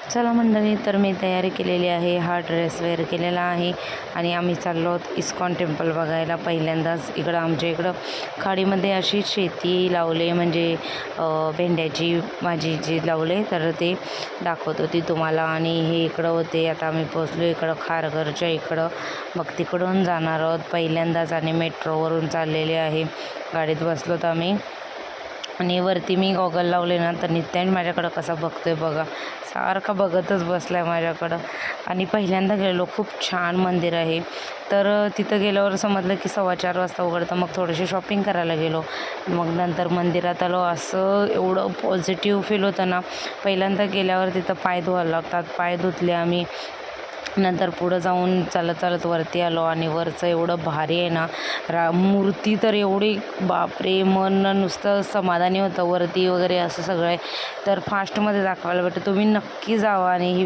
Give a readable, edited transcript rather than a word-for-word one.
चला मंडळी, तर मी तयारी केलेली आहे, हा ड्रेस वेअर केलेला आहे आणि आम्ही चाललो आहोत इस्कॉन टेम्पल बघायला. पहिल्यांदाच इकडं आमच्या इकडं खाडीमध्ये अशी शेती लावले, म्हणजे भेंड्याची भाजी जी लावले, तर ते दाखवत होती तुम्हाला. आणि हे इकडं होते. आता आम्ही पोचलो इकडं खारघरच्या इकडं, मग तिकडून जाणार आहोत पहिल्यांदाच. आणि मेट्रोवरून चाललेले आहे, गाडीत बसलो तर आम्ही. आणि वरती मी गॉगल लावले ना, तर नित्यान माझ्याकडं कसा बघतोय बघा, सारखा बघतच बसला आहे माझ्याकडं. आणि पहिल्यांदा गेलो, खूप छान मंदिर आहे. तर तिथं गेल्यावर समजलं की 4:15 वाजता उघडतं. मग थोडीशी शॉपिंग करायला गेलो, मग नंतर मंदिरात आलो. असं एवढं पॉझिटिव्ह फील होतं ना. पहिल्यांदा गेल्यावर तिथं पाय धुवायला लागतात, पाय धुतले आम्ही. नंतर पुढं जाऊन चालत चालत वरती आलो आणि वरचं एवढं भारी आहे ना, मूर्ती तर एवढी बापरे, मन नुसतं समाधानी होतं. वरती वगैरे असं सगळं आहे, तर फास्टमध्ये दाखवायला भेटतं. तुम्ही नक्की जावा आणि ही